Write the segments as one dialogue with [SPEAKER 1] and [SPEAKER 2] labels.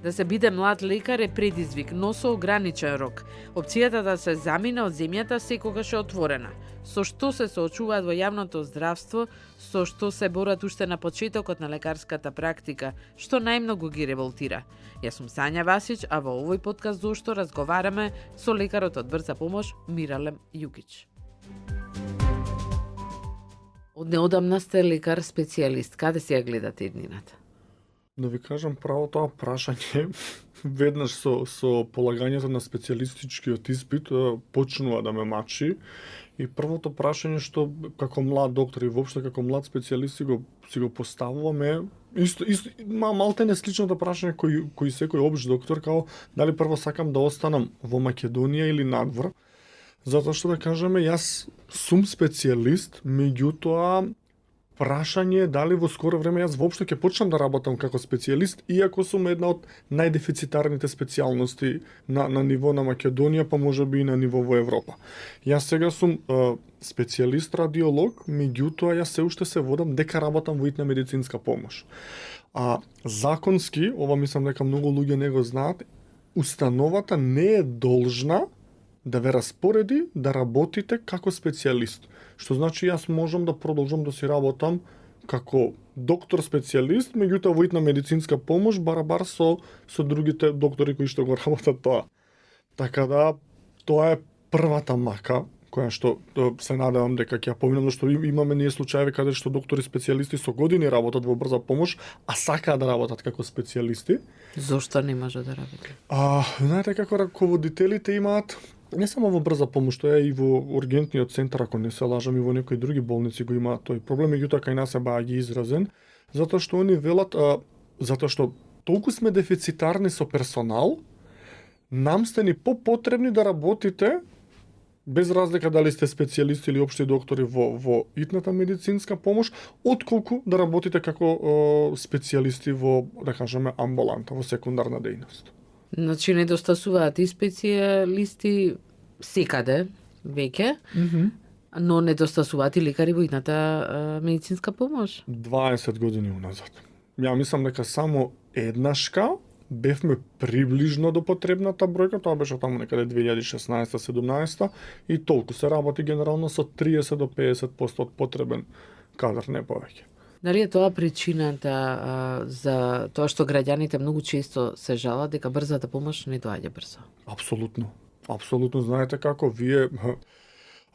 [SPEAKER 1] Да се биде млад лекар е предизвик, но со ограничен рок. Опцијата да се замине од земјата секогаш е отворена. Со што се соочуваат во јавното здравство, со што се борат уште на почетокот на лекарската практика, што најмногу ги револтира. Јас сум Сања Васич, а во овој подкаст зошто разговараме со лекарот од Брза помош Миралем Јукич. Од неодамна сте лекар специјалист. Каде си ја гледате иднината?
[SPEAKER 2] Да ви кажам право, тоа прашање веднаш со полагањето на специјалистичкиот испит почнува да ме мачи. И првото прашање што како млад доктор и воопшто како млад специјалист си го поставуваме исто малтене сличното прашање кој секој општ доктор, као дали прво сакам да останам во Македонија или надвор. Затоа што да кажеме, јас сум специјалист, меѓутоа прашање е дали во скоро време јас воопшто ќе почнам да работам како специјалист, иако сум една од најдефицитарните специјалности на ниво на Македонија, па можеби и на ниво во Европа. Јас сега сум специјалист радиолог, меѓутоа јас се уште се водам дека работам во итна медицинска помош. А законски, ова мислам дека многу луѓе не го знаат, установата не е должна да ве распореди да работите како специјалист. Што значи јас можам да продолжам да си работам како доктор специјалист, меѓутоа во итна медицинска помош барабар со другите доктори кои што го работат тоа. Така да тоа е првата мака која што се надевам дека ќе ја поминам, што имаме ние случаи каде што доктори специјалисти со години работат во брза помош, а сакаат да работат како специјалисти.
[SPEAKER 1] Зошто не може да работи?
[SPEAKER 2] Знаете како раководителите имаат не само во брза помош, тоа е и во ургентниот центар, ако не се лажам, и во некои други болници го имаат тој проблем, меѓутоа кај нас е баги изразен, затоа што они велат, затоа што толку сме дефицитарни со персонал, нам сте ни попотребни да работите без разлика дали сте специјалисти или општи доктори во итната медицинска помош, отколку да работите како специјалисти во, да кажеме, амбуланта, во секундарна дејност.
[SPEAKER 1] Значи, недостасуваат и специјалисти секаде веќе, но недостасуваат и лекари во итната медицинска помош. 20
[SPEAKER 2] години уназад. Ја мислам дека само еднашка бевме приближно до потребната бројка, тоа беше таму некаде 2016-17 и толку се работи генерално со 30 до 50% од потребен кадар, не повеќе.
[SPEAKER 1] Дали е тоа причината за тоа што граѓаните многу често се жалат дека брзата помош не доаѓа брзо?
[SPEAKER 2] Апсолутно. Апсолутно, знаете како вие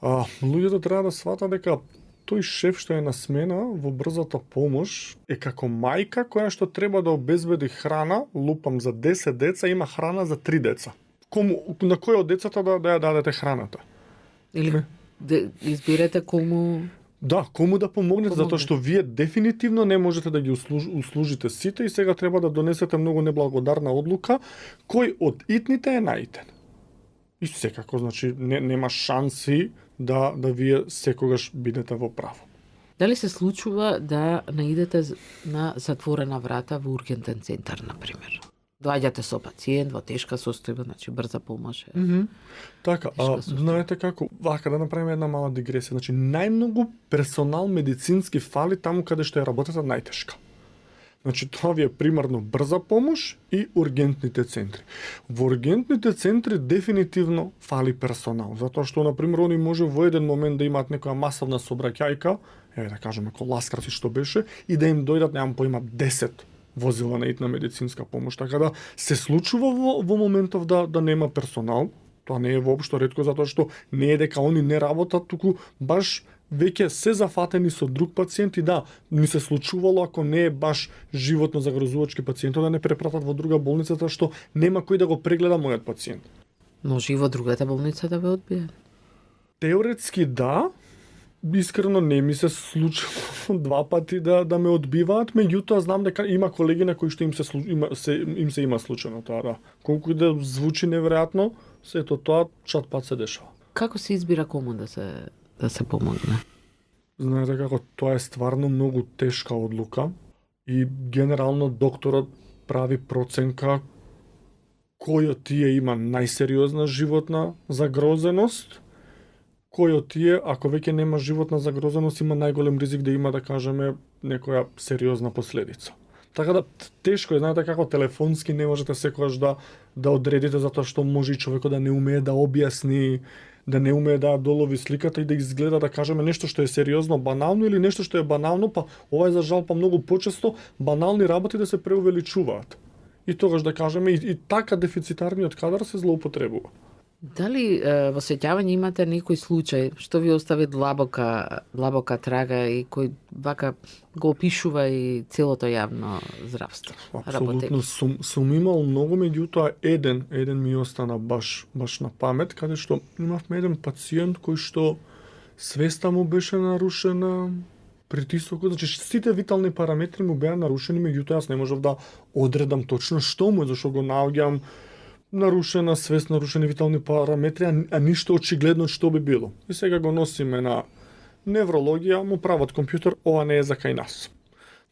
[SPEAKER 2] луѓето треба да сватат дека тој шеф што е на смена во брзата помош е како мајка која што треба да обезбеди храна, лупам за 10 деца, има храна за 3 деца. На кој од децата да ја дадете храната?
[SPEAKER 1] Или изберете кому...
[SPEAKER 2] Да, кому да помогнете, затоа што вие дефинитивно не можете да ги услужите сите и сега треба да донесете многу неблагодарна одлука, кој од итните е наитен. И секако, значи, нема шанси да вие секогаш бидете во право.
[SPEAKER 1] Дали се случува да наидете на затворена врата во ургентен центар, например? Доаѓате со пациент во тешка состојба, значи брза помош.
[SPEAKER 2] Така, знаете како, вака да направиме една мала дигресија, значи најмногу персонал медицински фали таму каде што е работата најтешка. Значи тоа ви е примарно брза помош и ургентните центри. Во ургентните центри дефинитивно фали персонал, затоа што например они може во еден момент да имаат некоја масовна собраќајка, да кажеме коласкарци што беше, и да им дојдат, немам поима, 10 возила на итна медицинска помош, така да се случува во моментов да нема персонал. Тоа не е воопшто ретко, затоа што не е дека они не работат, туку баш веќе се зафатени со друг пациент и да, ни се случувало ако не е баш животно загрозувачки пациент, да не препратат во друга болница, затоа што нема кој да го прегледа мојот пациент.
[SPEAKER 1] Може и во другата болница да ве одбие?
[SPEAKER 2] Теоретски да, искрено не ми се случило 2 пати да ме одбиваат, меѓутоа знам дека има колеги на кои што им се има случено тоа, да. Колку и да звучи неверојатно, сето тоа чат пат се дешава.
[SPEAKER 1] Како се избира кому да се помогне?
[SPEAKER 2] Знаете како, тоа е стварно многу тешка одлука и генерално докторот прави проценка кој од тие има најсериозна животна загрозеност, кој од тие, ако веќе нема животна загрозеност, има најголем ризик да има, да кажеме, некоја сериозна последица. Така да тешко е, знаете како телефонски не можете секогаш да одредите затоа што може и човекот да не умее да објасни, да не умее да долови сликата и да изгледа да кажеме нешто што е сериозно банално или нешто што е банално, па ова е за жал па многу почесто банални работи да се преувеличуваат. И тогаш да кажеме и така дефицитарниот кадар се злоупотребува.
[SPEAKER 1] Дали во сеќавање имате некој случај што ви остави длабока трага и кој вака го опишува и целото јавно здравство?
[SPEAKER 2] Апсолутно сум имал многу, меѓутоа еден ми остана баш на памет, каде што имавме еден пациент кој што свеста му беше нарушена, притисокот, значи сите витални параметри му беа нарушени, меѓутоа јас не можев да одредам точно што му е, зашто го наоѓам нарушена свест, нарушени витални параметри, а ништо очигледно што би било. И сега го носиме на неврологија, му прават компјутер, ова не е за кај нас.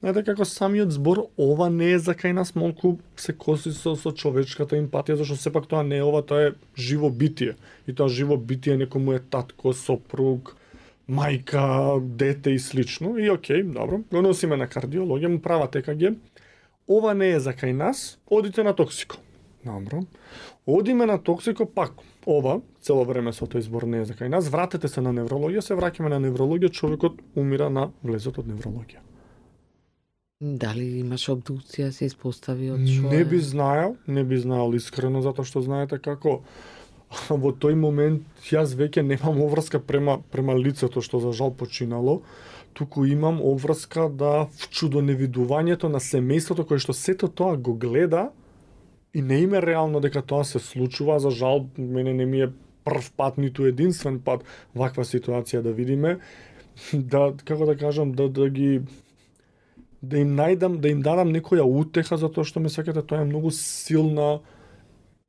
[SPEAKER 2] Знаете како самиот збор, ова не е за кај нас, малку се коси со човечката емпатија, зашто сепак тоа не е ова, тоа е живо битие. И тоа живо битие некому е татко, сопруг, мајка, дете и слично. И окей, добро, го носиме на кардиологија, му прават ЕКГ. Ова не е за кај нас, одите на токсико. Добро. Одиме на токсико, пак ова, цело време со тој збор не е за кај нас, вратете се на неврологија, се враќаме на неврологија, човекот умира на влезот од неврологија.
[SPEAKER 1] Дали имаш обдукција, се испостави од што
[SPEAKER 2] Не би знаел искрено, затоа што знаете како во тој момент јас веќе немам обврска према лицето што за жал починало, туку имам обврска да вчудоневидувањето на семејството кое што сето тоа го гледа и не им е реално дека тоа се случува, за жал мене не ми е прв пат, ниту единствен пат ваква ситуација да видиме, да како да кажам, да им дадам некоја утеха затоа што ме сакате, тоа е многу силна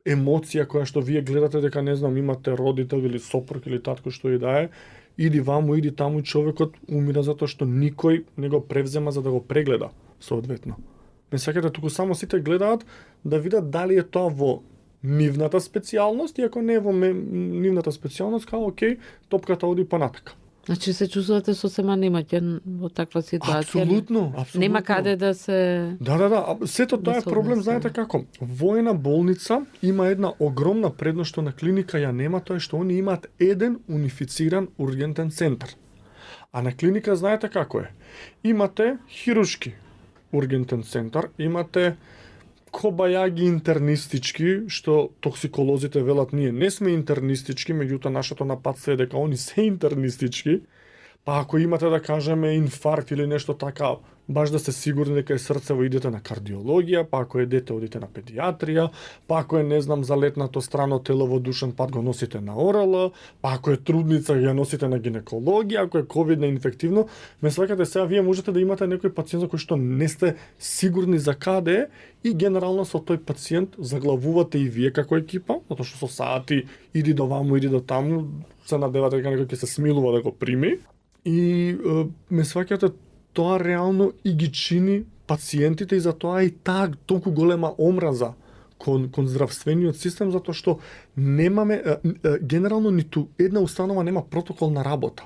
[SPEAKER 2] емоција која што вие гледате дека не знам имате родител или сопруг или татко што и да е, иди ваму, иди таму, човекот умира затоа што никој не го превзема за да го прегледа соодветно. Не сакате, туку само сите гледаат да видат дали е тоа во нивната специјалност, и ако не е во нивната специјалност, као окей, топката оди понатака.
[SPEAKER 1] Значи се чувствувате сосема немаќен во таква ситуација?
[SPEAKER 2] Апсолутно.
[SPEAKER 1] Нема каде да се...
[SPEAKER 2] Да. Сето тоа е проблем, знаете како. Во една болница има една огромна предност што на клиника ја нема, тоа е што они имаат еден унифициран ургентен центар. А на клиника знаете како е. Имате хируршки ургентен центар, имате кобајаги интернистички, што токсиколозите велат ние не сме интернистички, меѓутоа нашето нападство е дека они се интернистички, па ако имате да кажеме инфаркт или нешто така, баш да сте сигурни дека е срцево, идете на кардиологија, па ако е дете одите на педиатрија, па ако е не знам залетнато страно тело во душен пат го носите на ОРЛ, па ако е трудница ја носите на гинекологија, ако е ковидно инфективно, ме сваќате сега вие можете да имате некој пациент за кој што не сте сигурни за каде е и генерално со тој пациент заглавувате и вие како екипа, затоа што со сати иди до ваму, иди до таму, се надевате дека некој ќе се смилува да го прими и ме сваќате тоа реално и ги чини пациентите и затоа и таа толку голема омраза кон здравствениот систем, затоа што немаме генерално ниту една установа нема протокол на работа.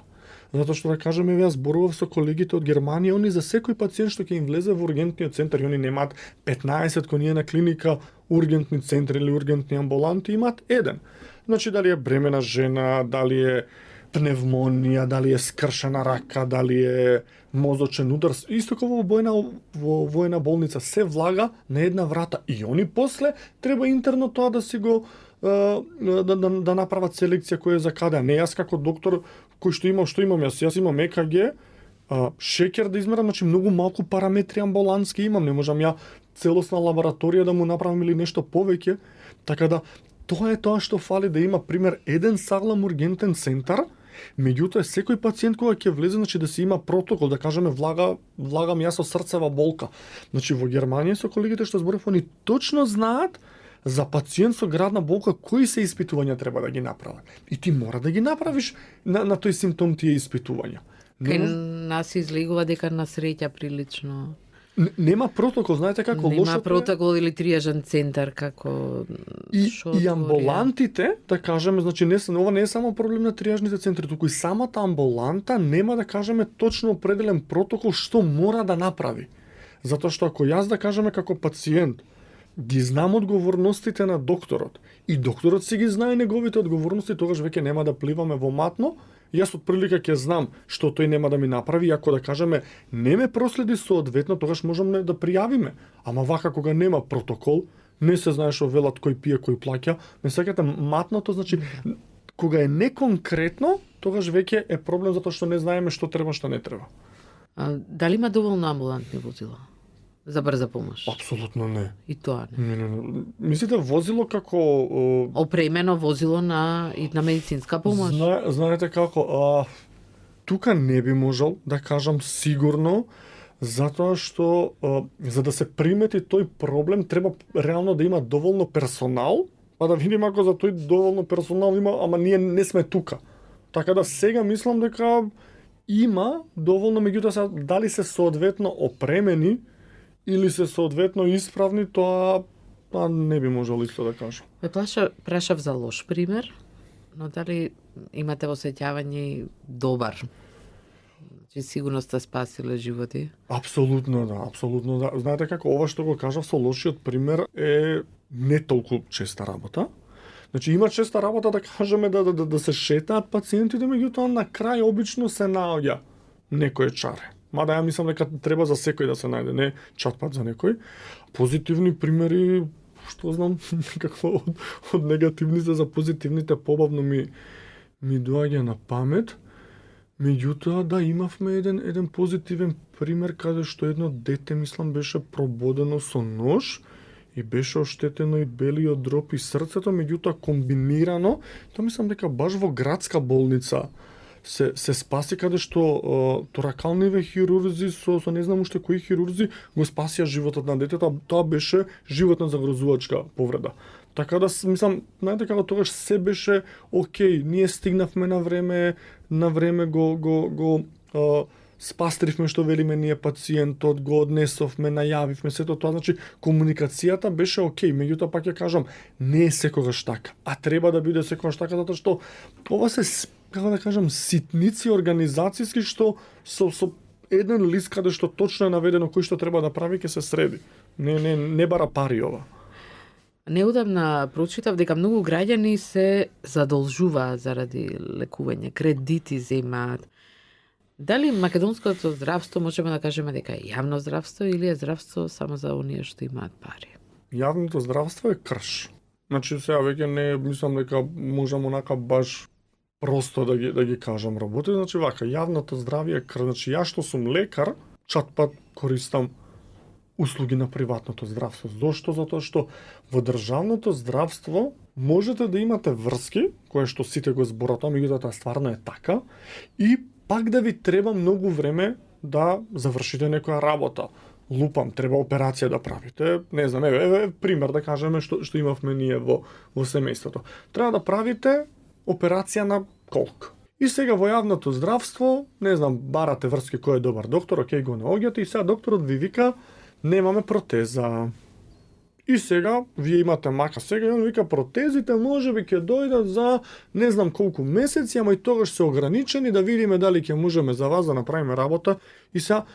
[SPEAKER 2] Затоа што да кажеме, јас зборував со колегите од Германија, они за секој пациент што ќе им влезе во ургентниот центар, и они немаат 15 кон ние на клиника ургентни центри или ургентни амбуланти, имаат еден. Значи дали е бремена жена, дали е пневмонија, дали е скршена рака, дали е мозочен удар, исто како во една болница се влага на една врата и они после треба интерно тоа да си го да направат селекција која е за каде. Не јас како доктор кој што имам јас имам ЕКГ, шеќер да измерам, значи многу малку параметри амбулантски имам, не можам ја целосна лабораторија да му направам или нешто повеќе, така да тоа е тоа што фали, да има пример еден саглам ургентен центар. Меѓутоа секој пациент кога ќе влезе, значи да се има протокол, да кажеме влагам јас со срцева болка. Значи во Германија со колегите што зборев, они точно знаат за пациент со градна болка кои се испитувања треба да ги направат. И ти мора да ги направиш на тој симптом тие испитувања.
[SPEAKER 1] Кај нас излегува дека на среќа прилично
[SPEAKER 2] нема протокол, знаете како лошото
[SPEAKER 1] нема протокол или триажен центар како
[SPEAKER 2] и амбулантите, да кажеме, значи ова не е само проблем на триажните центри, туку и самата амбуланта нема да кажеме точно определен протокол што мора да направи. Затоа што ако јас да кажеме како пациент ги знам одговорностите на докторот и докторот си ги знае неговите одговорности, тогаш веќе нема да пливаме во матно. Јас од прилика ќе знам што тој нема да ми направи, ако да кажеме не ме проследи соодветно, тогаш можеме да пријавиме. Ама вака кога нема протокол, не се знае што велат кој пие, кој плаќа, ме сеќате матното, значи кога е неконкретно, тогаш веќе е проблем затоа што не знаеме што треба, што не треба.
[SPEAKER 1] Дали има доволно амбулантни возила за брза помош?
[SPEAKER 2] Апсолутно не.
[SPEAKER 1] И тоа не.
[SPEAKER 2] Не. Мислите возило како
[SPEAKER 1] опремено возило на медицинска помош?
[SPEAKER 2] Знаете како, тука не би можел да кажам сигурно, затоа што за да се примети тој проблем треба реално да има доволно персонал, па да видим ако за тој доволно персонал има, ама ние не сме тука. Така да сега мислам дека има доволно, меѓутоа сега дали се соодветно опремени или се соодветно исправни, тоа не би можел исто да кажам.
[SPEAKER 1] Ме прашав за лош пример, но дали имате осеќавање добар? Че сигурно сте спасиле животи? Апсолутно
[SPEAKER 2] да. Знаете како, ова што го кажав со лошиот пример е не толку честа работа. Значи има честа работа да кажеме да се шетаат пациентите, меѓутоа на крај обично се наоѓа некој чаре. Мада ја мислам дека треба за секој да се најде, не чатпат за некој. Позитивни примери, што знам, некако од негативните за позитивните побавно ми доаѓа на памет. Меѓутоа, да, имавме еден позитивен пример каде што едно дете, мислам, беше прободено со нож и беше оштетено и белиот дроб и срцето, меѓутоа комбинирано, тоа мислам дека баш во градска болница се спаси, каде што торакалниве хирурзи со не знам уште кои хирурзи го спасија животот на детето, тоа беше животна загрозувачка повреда. Така да мислам, знаете како тогаш се беше окей, ние стигнавме на време го спастривме што велиме ние пациентот, го однесовме, најавивме сето тоа, значи комуникацијата беше окей, меѓутоа пак ја кажам, не е секогаш така, а треба да биде секогаш така затоа што ова се, како да кажам, ситници организацијски што со еден лист каде што точно е наведено кој што треба да прави ќе се среди. Не бара пари ова.
[SPEAKER 1] Неодамна прочитав дека многу граѓани се задолжуваат заради лекување, кредити земаат. Дали македонското здравство можеме да кажеме дека е јавно здравство или е здравство само за оние што имаат пари?
[SPEAKER 2] Јавното здравство е крш. Значи сега веќе не мислам дека можам онака баш просто да ги кажам работи, значи вака јавното здравје е крш. Значи јас што сум лекар, чатпат користам услуги на приватното здравство. Зошто? Затоа што во државното здравство можете да имате врски, кое што сите го зборат, меѓутоа тоа стварно е така, и пак да ви треба многу време да завршите некоја работа. Лупам, треба операција да правите. Не знам, еве пример да кажеме што имавме ние во семејството. Треба да правите операција на колк. И сега во јавното здравство, не знам, барате врски кој е добар доктор, окей, го наоѓате и сега докторот ви вика немаме протеза. И сега, вие имате мака сега, и он вика протезите можеби ќе дојдат за не знам колку месеци, ама и тогаш се ограничени да видиме дали ќе можеме за вас да направиме работа. И сега,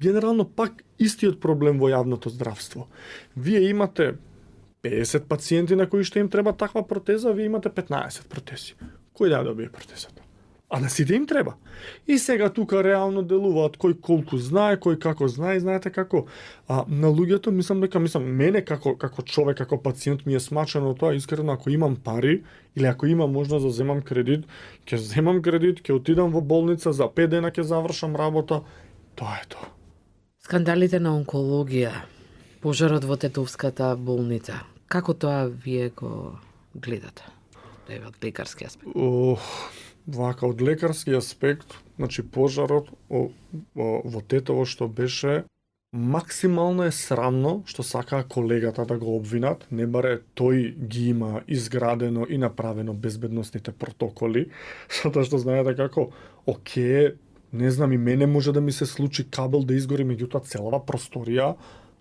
[SPEAKER 2] генерално пак истиот проблем во јавното здравство. Вие имате 50 пациенти на кои што им треба таква протеза, вие имате 15 протези. Кој да добие протезата? А на сите им треба. И сега тука реално делуваат кој колку знае, кој како знае, знаете како. На луѓето мислам мене како човек, како пациент ми е смачено тоа, искрено ако имам пари или ако имам можност да земам кредит, ќе земам кредит, ќе отидам во болница, за 5 дена ќе завршам работа. Тоа е тоа.
[SPEAKER 1] Скандалите на онкологија, пожарот во Тетовската болница. Како тоа вие го гледате? Еве од лекарски аспект.
[SPEAKER 2] Вака, од лекарски аспект, значи пожарот во Тетово што беше максимално е срамно што сакаа колегата да го обвинат, не баре тој ги има изградено и направено безбедносните протоколи, затоа што знаете како, окей, не знам, и мене може да ми се случи кабел да изгори, меѓутоа целава просторија,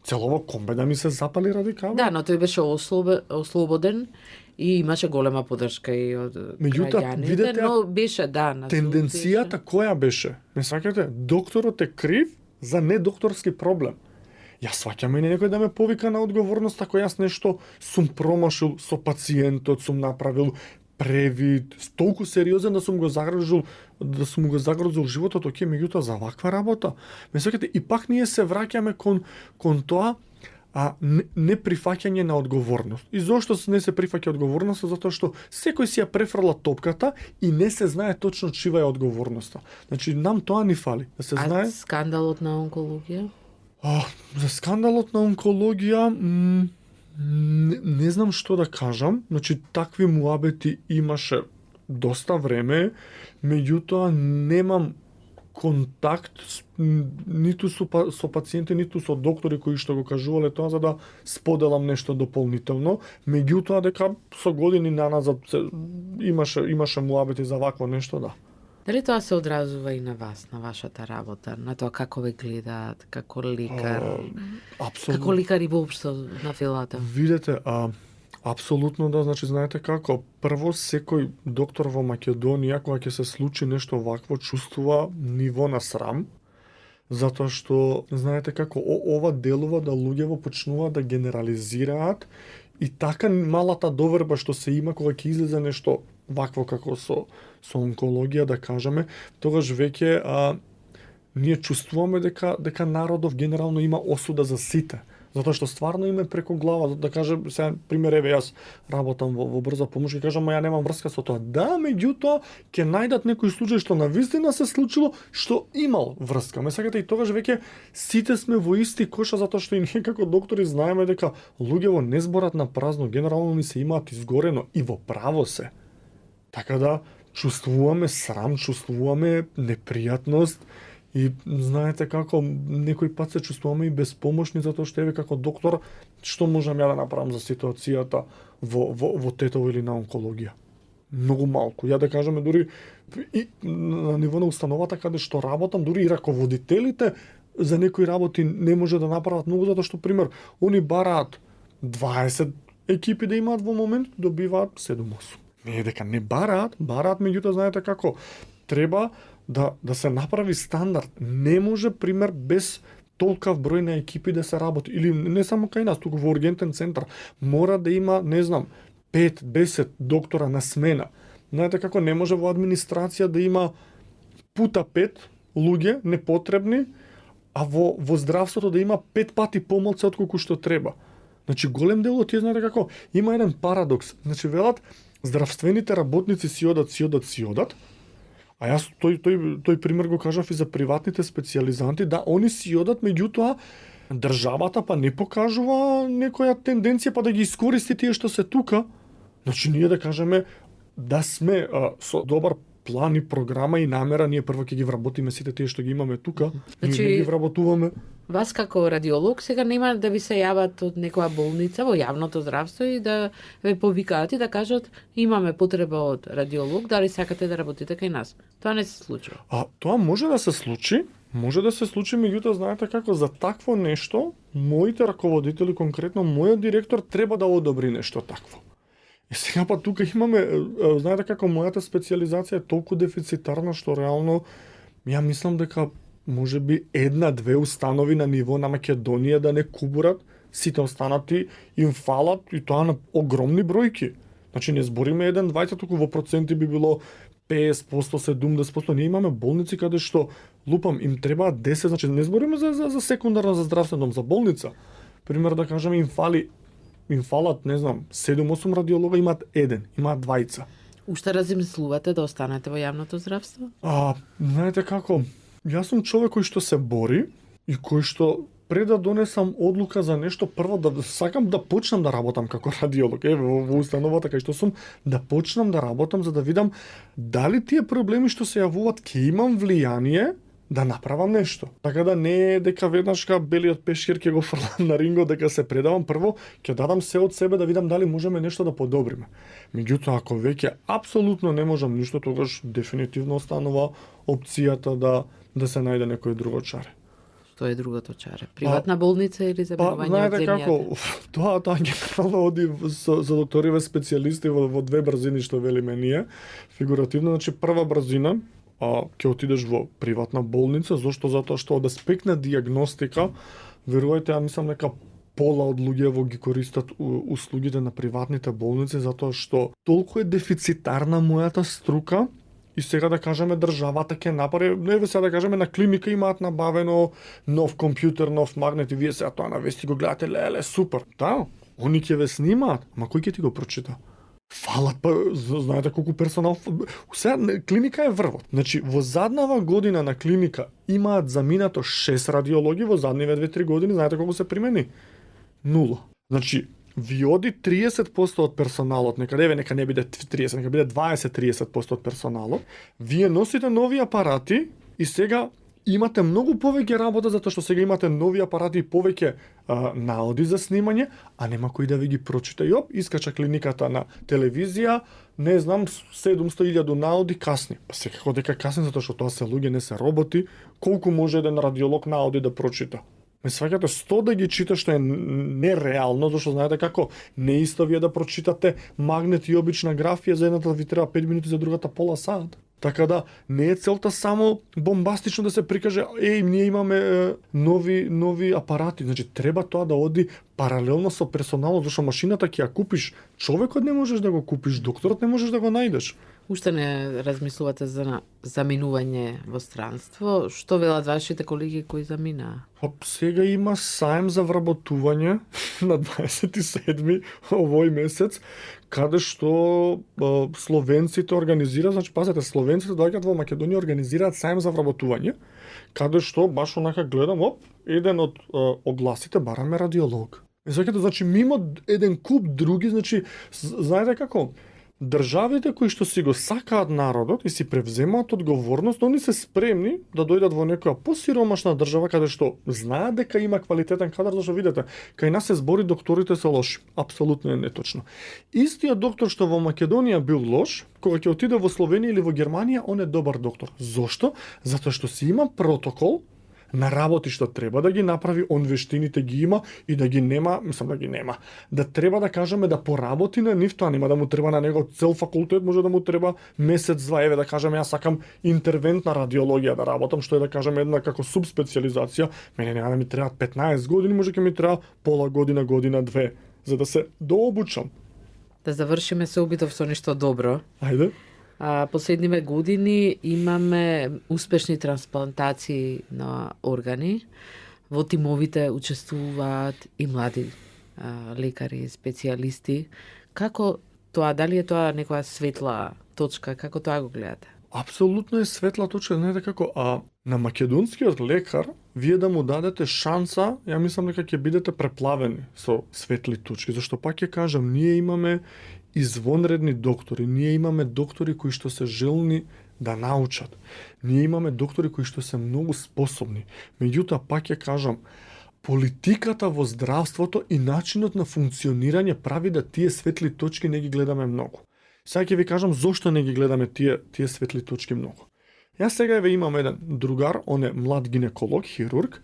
[SPEAKER 2] целово комбе да ми се запали ради кабел.
[SPEAKER 1] Да, но тој беше ослободен и имаше голема поддршка и од граѓаните, но беше, да, на
[SPEAKER 2] тенденцијата која беше? Не сакате, докторот е крив за недокторски проблем. Ја сваќам и некој да ме повика на одговорност ако јас нешто сум промашил со пациентот, сум направил превид, толку сериозен да сум го загрозил животот, оке, меѓутоа за ваква работа. Ме сеќате, и пак ние се враќаме кон тоа, не прифаќање на одговорност. И зошто не се прифаќа одговорност? Затоа што секој си ја префрла топката и не се знае точно чива е одговорноста. Значи, нам тоа ни фали. Да се знае...
[SPEAKER 1] скандалот на онкологија?
[SPEAKER 2] За скандалот на онкологија... Не знам што да кажам, значи такви муабети имаше доста време, меѓутоа немам контакт ниту со пациенти, ниту со доктори кои што го кажувале тоа за да споделам нешто дополнително, меѓутоа дека со години наназад имаше муабети за вакво нешто, да.
[SPEAKER 1] Дали тоа се одразува и на вас, на вашата работа, на тоа како ве гледаат, како лекар?
[SPEAKER 2] Апсолутно.
[SPEAKER 1] Како лекар и воопшто на филата?
[SPEAKER 2] Видете, апсолутно да, значи знаете како, прво секој доктор во Македонија кога ќе се случи нешто вакво чувствува ниво на срам, затоа што знаете како ова делува да луѓето почнуваат да генерализираат и така малата доверба што се има кога ќе излезе нешто вакво како со онкологија, да кажеме, тогаш веќе ние чувствуваме дека народов генерално има осуда за сите. Затоа што стварно име преко глава, да кажем, сега пример, еве јас работам во брза помош и кажам, ја немам врска со тоа. Да, меѓутоа ќе најдат некој случај што навистина се случило, што имал врска. Ме сакате, и тогаш веќе сите сме во исти коша, затоа што и ние како доктори знаеме дека луѓето не зборат на празно, генерално ни се имаат изгорено и во право се. Така да чувствуваме срам, чувствуваме непријатност. И знаете како, некој пат се чувствуваме и безпомошни, затоа што еве како доктор, што можам ја да направам за ситуацијата во тетово или на онкологија? Многу малку. Ја да кажеме, дури и на ниво на установата каде што работам, дури и раководителите за некои работи не може да направат многу, затоа што, пример, они бараат 20 екипи да имаат во момент, добиваат 7-8. Не дека не бараат, меѓутоа знаете како, треба да се направи стандард. Не може, пример, без толкав број на екипи да се работи. Или не само кај нас, туку во ургентен центар. Мора да има, не знам, 5-10 доктора на смена. Знаете како, не може во администрација да има пута 5 луѓе непотребни, а во здравството да има 5 пати помалку отколку што треба. Значи, голем дел од тие, знаете како, има еден парадокс. Значи, велат, здравствените работници си одат, а јас тој пример го кажав и за приватните специјализанти, да, они си одат, меѓутоа државата па не покажува некоја тенденција па да ги искористи тие што се тука. Значи, ние да кажеме да сме со добар план и програма и намера, ние прво ќе ги вработиме сите тие што ги имаме тука,
[SPEAKER 1] значи,
[SPEAKER 2] ние ги вработуваме.
[SPEAKER 1] Вас како радиолог сега нема да ви се јават од некоја болница во јавното здравство и да ве повикаат и да кажат имаме потреба од радиолог, дали сакате да работите кај нас. Тоа не се случува.
[SPEAKER 2] Тоа може да се случи, меѓутоа знаете како, за такво нешто моите раководители, конкретно мојот директор, треба да одобри нешто такво. И сега па тука имаме, знаете како, мојата специјализација е толку дефицитарна што реално ја мислам дека може би 1-2 установи на ниво на Македонија да не кубурат, сите останати им фалат и тоа на огромни бројки. Значи не збориме 1-20, туку во проценти би било 50%, 70%. Ние имаме болници каде што лупам им треба 10, значи не збориме за секундарна за здравствен дом, за болница. Пример да кажеме им фалат, не знам, 7-8 радиолога, имаат 1, имаат 2.
[SPEAKER 1] Уште размислувате да останете во јавното здравство?
[SPEAKER 2] Знаете како, јас сум човек кој што се бори и кој што пред да донесам одлука за нешто, прво да сакам да почнам да работам како радиолог, во установата кај што сум, да почнам да работам за да видам дали тие проблеми што се јавуваат ќе имам влијание да направам нешто. Така да не е дека веднаш белиот пешкир ќе го фрлам на рингот дека се предавам, прво ќе дадам се од себе да видам дали можеме нешто да подобриме. Меѓутоа ако веќе апсолутно не можам ништо, тогаш дефинитивно останува опцијата да се најде некој друго чаре.
[SPEAKER 1] Што е другото чаре? Приватна болница или забавување од земјата?
[SPEAKER 2] Како, тоа генерално оди за докториве специјалисти во две брзини што велиме ние. Фигуративно, значи прва брзина, ќе отидеш во приватна болница, зошто? Затоа што од аспект на дијагностика, верувајте, ја мислам дека пола од луѓето ги користат услугите на приватните болници, затоа што толку е дефицитарна мојата струка. И сега да кажеме државата ќе направи, еве сега да кажеме на клиника имаат набавено нов компјутер, нов магнет и вие сега тоа на вести го гледате, леле, супер. Да, они ќе ве снимаат, ама кој ќе ти го прочита? Фалат, па знаете колку персонал. Сега клиника е врвот. Значи во заднава година на клиника имаат заминато 6 радиологи, во задниве 2-3 години знаете колку се примени? 0. Значи ви оди 30% од персоналот, нека не биде 30, нека биде 20-30% од персоналот. Вие носите нови апарати и сега имате многу повеќе работа затоа што сега имате нови апарати и повеќе наоди за снимање, а нема кој да ви ги прочита. И искача клиниката на телевизија, не знам, 700.000 наоди касни. Па секако дека касни затоа што тоа се луѓе, не се роботи. Колку може еден радиолог наоди да прочита? Ме сваќате 100 да ги чита, што е нереално, зашто знаете како не исто вие да прочитате магнет и обична графија, за едната ви треба 5 минути, за другата пола сат. Така да не е целта само бомбастично да се прикаже, ние имаме нови апарати. Значи треба тоа да оди паралелно со персоналот, зашто машината ќе ја купиш, човекот не можеш да го купиш, докторот не можеш да го најдеш.
[SPEAKER 1] Уште не размислувате за заминување во странство? Што велат вашите колеги кои заминаа?
[SPEAKER 2] Сега има саем за вработување на 27 овој месец, каде што словенците организираат, значи пазете, словенците доаѓаат во Македонија, организираат саем за вработување, каде што баш онака гледам, еден од огласите бараме радиолог. Значи мимо еден куп други, значи знаете како? Државите кои што си го сакаат народот и си превземаат одговорност, они се спремни да дојдат во некоја посиромашна држава каде што знаат дека има квалитетен кадар, зашто видите, кај нас се збори докторите се лоши. Апсолутно е неточно. Истиот доктор што во Македонија бил лош, кога ќе отиде во Словенија или во Германија, он е добар доктор. Зошто? Затоа што си има протокол на работи што треба да ги направи, он вештините ги има и да ги нема, мислам да ги нема. Да треба да кажеме да поработи на нив, тоа нема да му треба на него цел факултет, може да му треба месец-два, еве да кажеме јас сакам интервентна радиологија да работам, што е да кажеме една како субспециализација, мене нема да ми треба 15 години, може ќе ми треба пола година, две, за да се дообучам.
[SPEAKER 1] Да завршиме се обидов со нешто добро.
[SPEAKER 2] Ајде.
[SPEAKER 1] Последниве години имаме успешни трансплантации на органи. Во тимовите учествуваат и млади лекари, специјалисти. Како тоа, дали е тоа некоја светла точка, како тоа го гледате?
[SPEAKER 2] Апсолутно е светла точка, знаете како, на македонскиот лекар вие да му дадете шанса, ја мислам дека ќе бидете преплавени со светли точки, зашто пак ќе кажам, ние имаме извонредни доктори, ние имаме доктори кои што се желни да научат. Ние имаме доктори кои што се многу способни. Меѓутоа, пак ќе кажам, политиката во здравството и начинот на функционирање прави да тие светли точки не ги гледаме многу. Сега ќе ви кажам зошто не ги гледаме тие светли точки многу. Јас сега имам еден другар, он е млад гинеколог, хирург,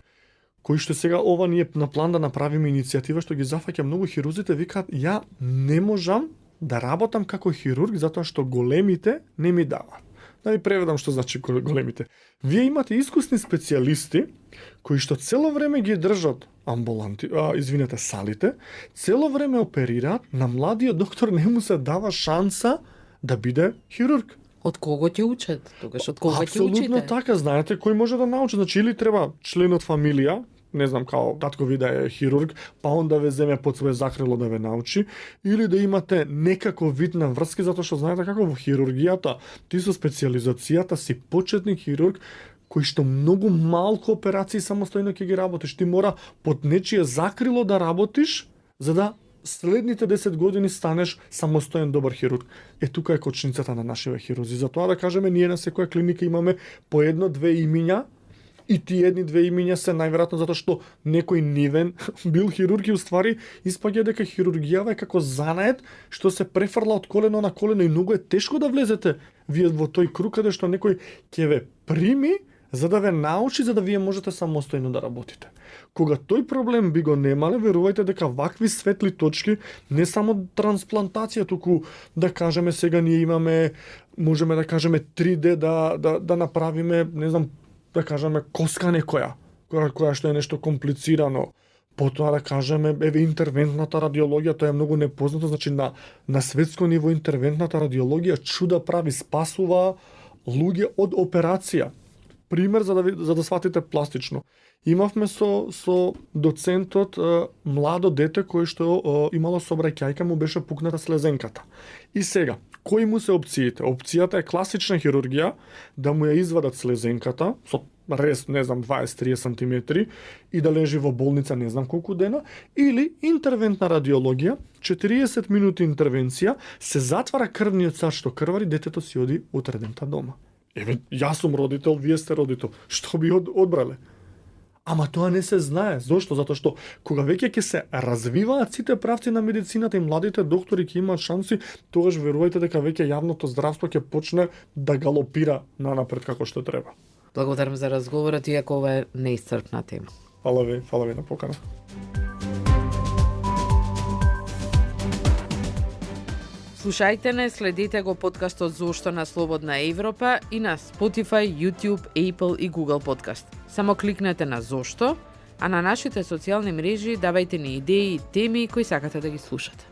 [SPEAKER 2] кој што сега ова ние на план да направиме иницијатива што ги зафаќа многу хирурзите, викаат ја не можам да работам како хирург затоа што големите не ми даваат. Да ви преведам што значи големите. Вие имате искусни специјалисти кои што цело време ги држат салите, цело време оперираат, на младиот доктор не му се дава шанса да биде хирург.
[SPEAKER 1] Од кого ќе учат? Тогаш од кого ќе учите?
[SPEAKER 2] Апсолутно така, знаете кој може да научи, значи или треба член од фамилија, не знам, као татко ви да е хирург, па он да ве земе под свое закрило да ве научи, или да имате некако вид на врски, затоа што знаете како во хирургијата, ти со специјализацијата си почетник хирург, кој што многу малку операции самостојно ќе ги работиш. Ти мора под нечие закрило да работиш, за да следните 10 години станеш самостоен добар хирург. Тука е кочницата на нашите хирурзи. Затоа да кажеме, ние на секоја клиника имаме по едно-две имиња, и тие едни-две имиња се најверојатно затоа што некој нивен бил хирург и уствари испаѓа дека хирургијава е како занает што се префрла од колено на колено и многу е тешко да влезете вие во тој круг каде што некој ќе ве прими за да ве научи, за да вие можете самостојно да работите. Кога тој проблем би го немале, верувајте дека вакви светли точки, не само трансплантација, туку да кажеме сега ние имаме, можеме да кажеме 3D да направиме, не знам, да кажеме коска некоја, која што е нешто комплицирано. Потоа да кажеме, еве интервентната радиологија, тоа е многу непознато, значи на светско ниво интервентната радиологија чуда прави, спасува луѓе од операција. Пример за да сватите пластично. Имавме со доцентот младо дете кој што имало сообраќајка, му беше пукната слезенката. И сега, кои му се опциите? Опцијата е класична хирургија, да му ја извадат слезенката со рез, не знам, 20-30 сантиметри и да лежи во болница не знам колку дена, или интервентна радиологија, 40 минути интервенција, се затвара крвниот сад што крвари, детето си оди утредента дома. Еве, јас сум родител, вие сте родител, што би одбрале? Ама тоа не се знае. Зошто? Затоа што кога веќе ќе се развиваат сите правци на медицината и младите доктори ќе имаат шанси, тогаш верувајте дека веќе јавното здравство ќе почне да галопира нанапред како што треба.
[SPEAKER 1] Благодарам за разговорот, иако ова е неисцрпна тема.
[SPEAKER 2] Фала ви на покана.
[SPEAKER 1] Слушајте не, следете го подкастот Зошто на Слободна Европа и на Spotify, YouTube, Apple и Google Podcast. Само кликнете на Зошто, а на нашите социјални мрежи давајте ни идеи и теми кои сакате да ги слушате.